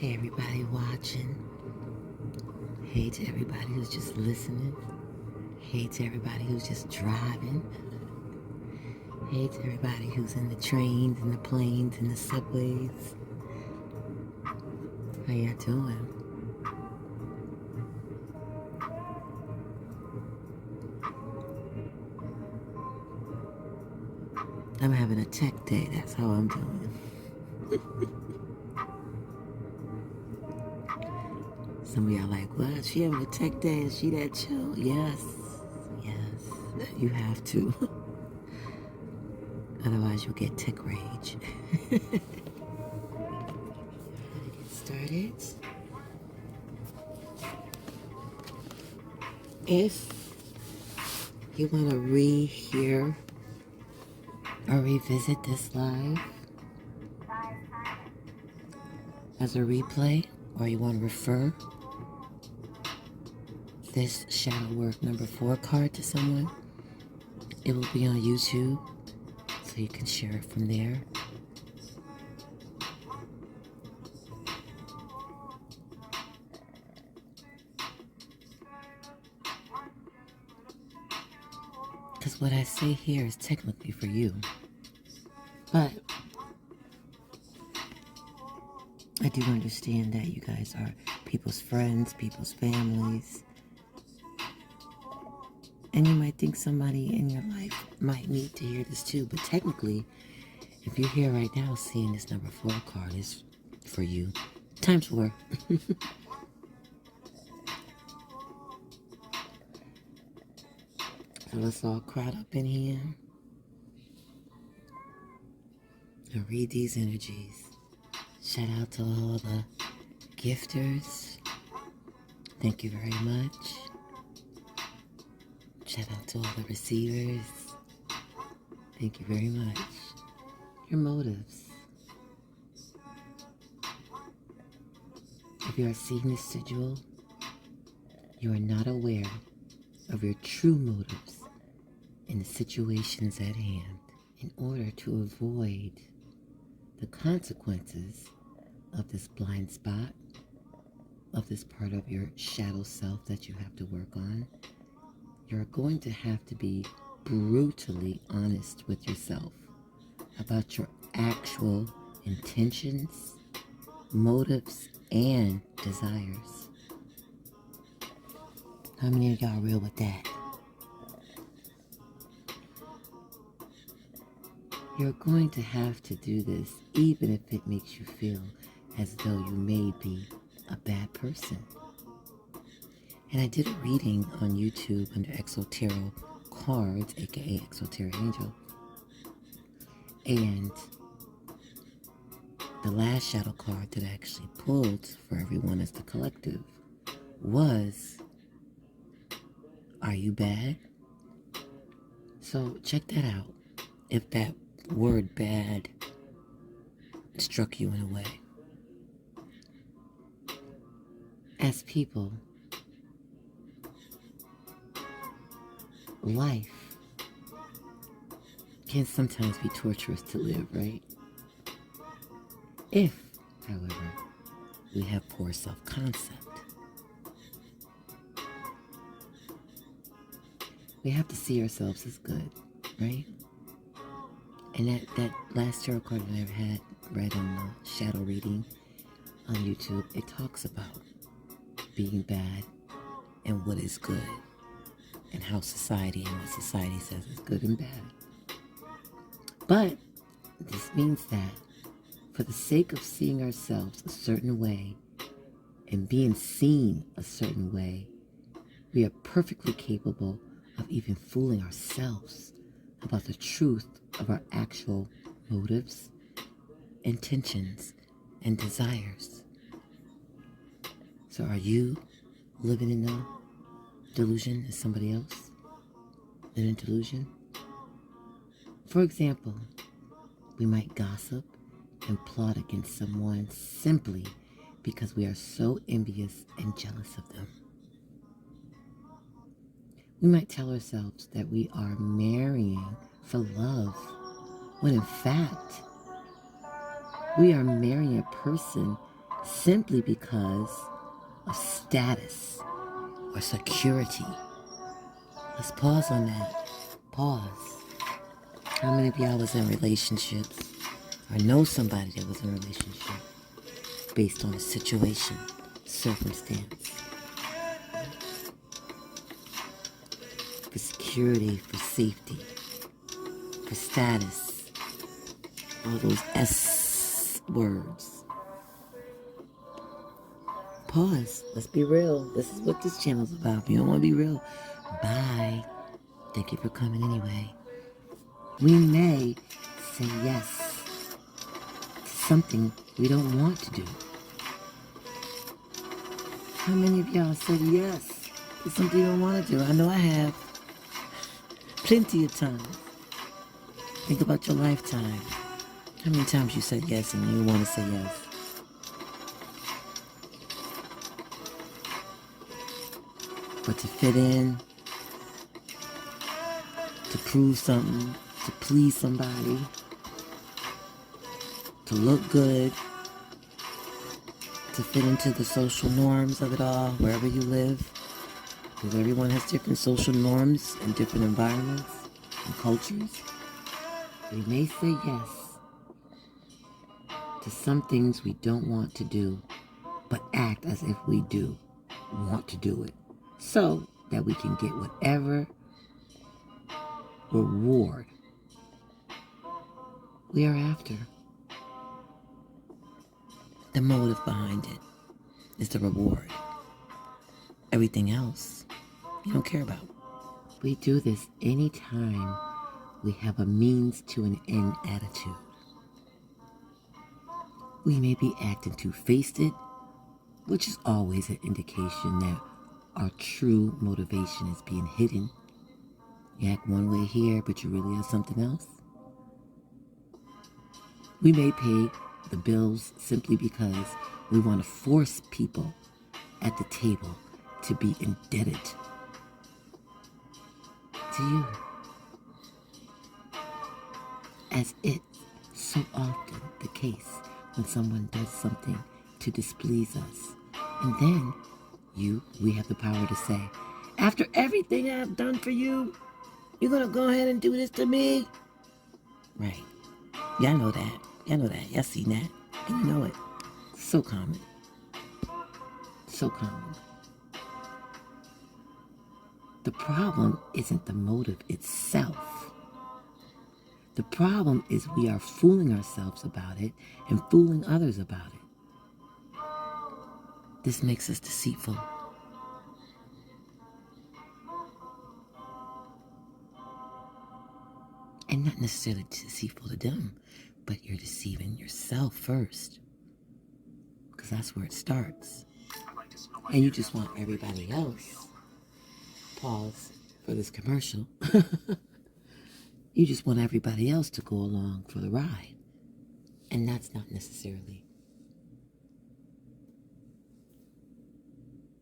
Hey everybody watching. Hey to everybody who's just listening. Hey to everybody who's just driving. Hey to everybody who's in the trains and the planes and the subways. How y'all doing? I'm having a tech day, that's how I'm doing. Some of y'all like, what? She having a tech day? Is she that chill? Yes. Yes. You have to. Otherwise you'll get tech rage. Get started. If you want to rehear or revisit this live as a replay, or you want to refer this shadow work number 4 card to someone, it will be on YouTube, so you can share it from there. Because what I say here is technically for you, but I do understand that you guys are people's friends, people's families, and you might think somebody in your life might need to hear this too, but technically, if you're here right now seeing this number 4 card, is for you. Times 4. So let's all crowd up in here and read these energies. Shout out to all the gifters. Thank you very much. Shout out to all the receivers. Thank you very much. Your motives. If you are seeing this sigil, you are not aware of your true motives in the situations at hand. In order to avoid the consequences of this blind spot, of this part of your shadow self that you have to work on, you're going to have to be brutally honest with yourself about your actual intentions, motives, and desires. How many of y'all real with that? You're going to have to do this even if it makes you feel as though you may be a bad person. And I did a reading on YouTube under XOTarotCards, aka XOTarot Angel. And the last shadow card that I actually pulled for everyone as the collective was, are you bad? So check that out. If that word bad struck you in a way. As people, life can sometimes be torturous to live, right? If, however, we have poor self-concept. We have to see ourselves as good, right? And that last tarot card that I ever had read on the shadow reading on YouTube, it talks about being bad and what is good, and how society and what society says is good and bad. But this means that for the sake of seeing ourselves a certain way and being seen a certain way, we are perfectly capable of even fooling ourselves about the truth of our actual motives, intentions, and desires. So are you living in the delusion as somebody else? In a delusion? For example, we might gossip and plot against someone simply because we are so envious and jealous of them. We might tell ourselves that we are marrying for love, when in fact, we are marrying a person simply because of status or security. Let's pause on that. Pause. How many of y'all was in relationships or know somebody that was in a relationship based on a situation, circumstance, for security, for safety, for status, all those S words? Pause. Let's be real. This is what this channel's about. If you don't want to be real, bye. Thank you for coming anyway. We may say yes to something we don't want to do. How many of y'all said yes to something you don't want to do? I know I have. Plenty of times. Think about your lifetime. How many times you said yes and you want to say yes? But to fit in, to prove something, to please somebody, to look good, to fit into the social norms of it all, wherever you live. Because everyone has different social norms and different environments and cultures. We may say yes to some things we don't want to do, but act as if we do want to do it, so that we can get whatever reward we are after. The motive behind it is the reward. Everything else, you don't care about. We do this anytime we have a means to an end attitude. We may be acting two-faced, which is always an indication that our true motivation is being hidden. You act one way here, but you really have something else. We may pay the bills simply because we want to force people at the table to be indebted to you. As it's so often the case when someone does something to displease us. And then we have the power to say, after everything I've done for you, you're going to go ahead and do this to me? Right. Y'all know that. Y'all know that. Y'all seen that. And you know it. So common. So common. The problem isn't the motive itself. The problem is we are fooling ourselves about it and fooling others about it. This makes us deceitful. And not necessarily deceitful to them, but you're deceiving yourself first. Because that's where it starts. And you just want everybody else, pause for this commercial, you just want everybody else to go along for the ride. And that's not necessarily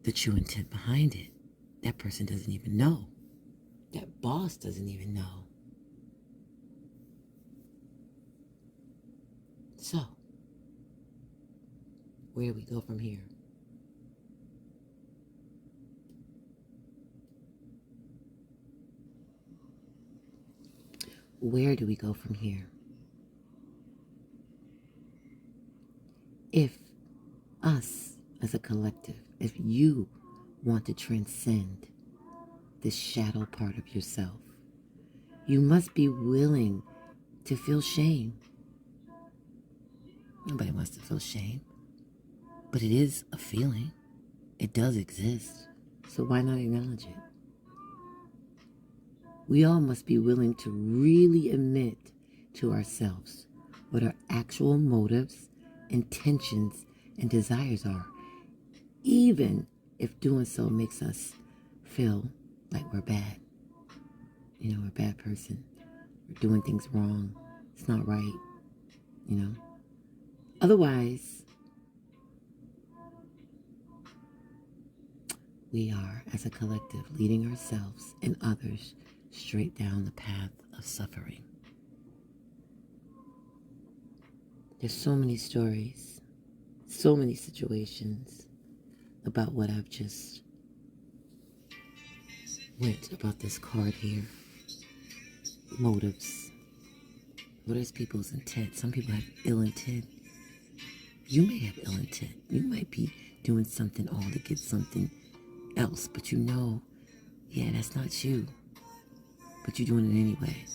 the true intent behind it. That person doesn't even know. That boss doesn't even know. So, where do we go from here? Where do we go from here? If us as a collective, if you want to transcend this shadow part of yourself, you must be willing to feel shame. Nobody wants to feel shame, but it is a feeling. It does exist. So why not acknowledge it? We all must be willing to really admit to ourselves what our actual motives, intentions, and desires are, even if doing so makes us feel like we're bad. You know, we're a bad person. We're doing things wrong. It's not right, you know. Otherwise, we are, as a collective, leading ourselves and others straight down the path of suffering. There's so many stories, so many situations about what I've just went about this card here. Motives. What is people's intent? Some people have ill intent. You may have ill intent. You might be doing something all to get something else, but you know, yeah, that's not you. But you're doing it anyway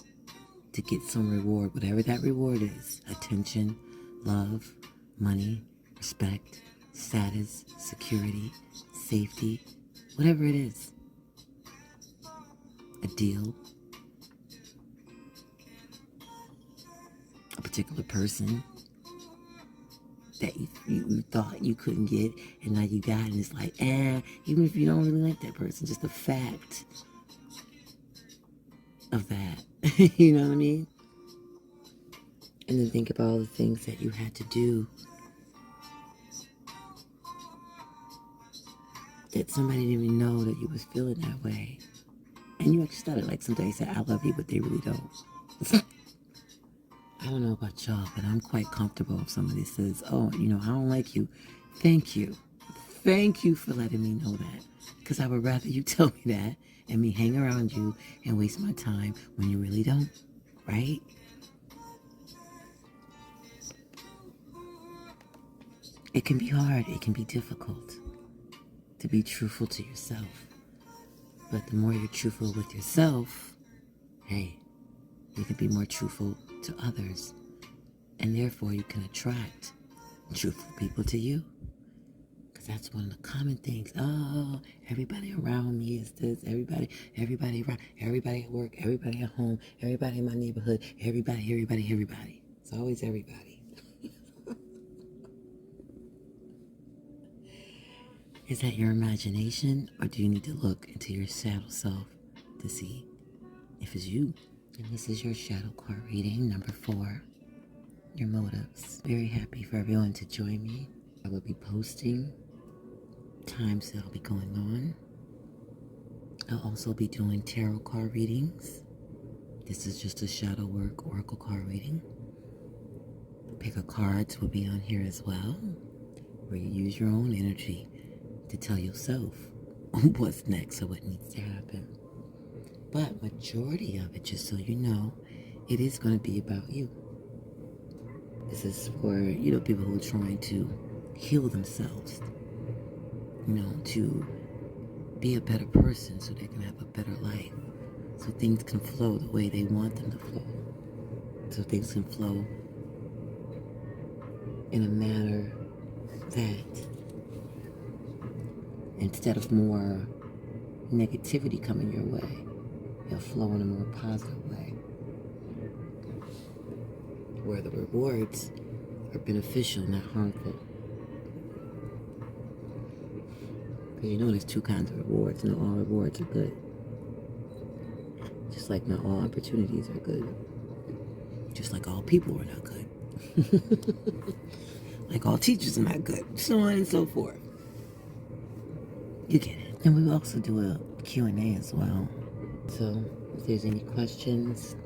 to get some reward, whatever that reward is. Attention, love, money, respect, status, security, safety, whatever it is. A deal. A particular person that you thought you couldn't get, and now you got it, and it's like, even if you don't really like that person, just the fact of that. You know what I mean? And then think about all the things that you had to do that somebody didn't even know that you was feeling that way. And you actually started, like, somebody said, I love you, but they really don't. I don't know about y'all, but I'm quite comfortable if somebody says, oh, you know, I don't like you. Thank you. Thank you for letting me know that. Because I would rather you tell me that and me hang around you and waste my time when you really don't. Right? It can be hard. It can be difficult to be truthful to yourself. But the more you're truthful with yourself, hey, you can be more truthful to others. And therefore, you can attract truthful people to you. Because that's one of the common things. Oh, everybody around me is this. Everybody around, everybody at work, everybody at home, everybody in my neighborhood, everybody. It's always everybody. Is that your imagination, or do you need to look into your shadow self to see if it's you? And this is your shadow card reading, number 4. Your motives. Very happy for everyone to join me. I will be posting times that I'll be going on. I'll also be doing tarot card readings. This is just a shadow work oracle card reading. Pick a cards will be on here as well, where you use your own energy to tell yourself what's next or what needs to happen. But majority of it, just so you know, it is going to be about you. This is for, you know, people who are trying to heal themselves, you know, to be a better person so they can have a better life, so things can flow the way they want them to flow, so things can flow in a manner that instead of more negativity coming your way, it'll flow in a more positive way, where the rewards are beneficial, not harmful. Because you know there's 2 kinds of rewards. Not all rewards are good. Just like not all opportunities are good. Just like all people are not good. Like all teachers are not good. So on and so forth. You get it. And we will also do a Q&A as well. So if there's any questions,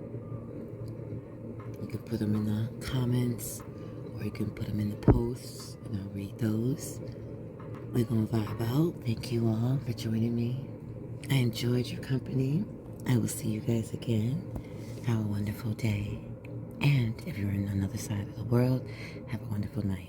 you can put them in the comments, or you can put them in the posts, and I'll read those. We're going to vibe out. Thank you all for joining me. I enjoyed your company. I will see you guys again. Have a wonderful day. And if you're in another side of the world, have a wonderful night.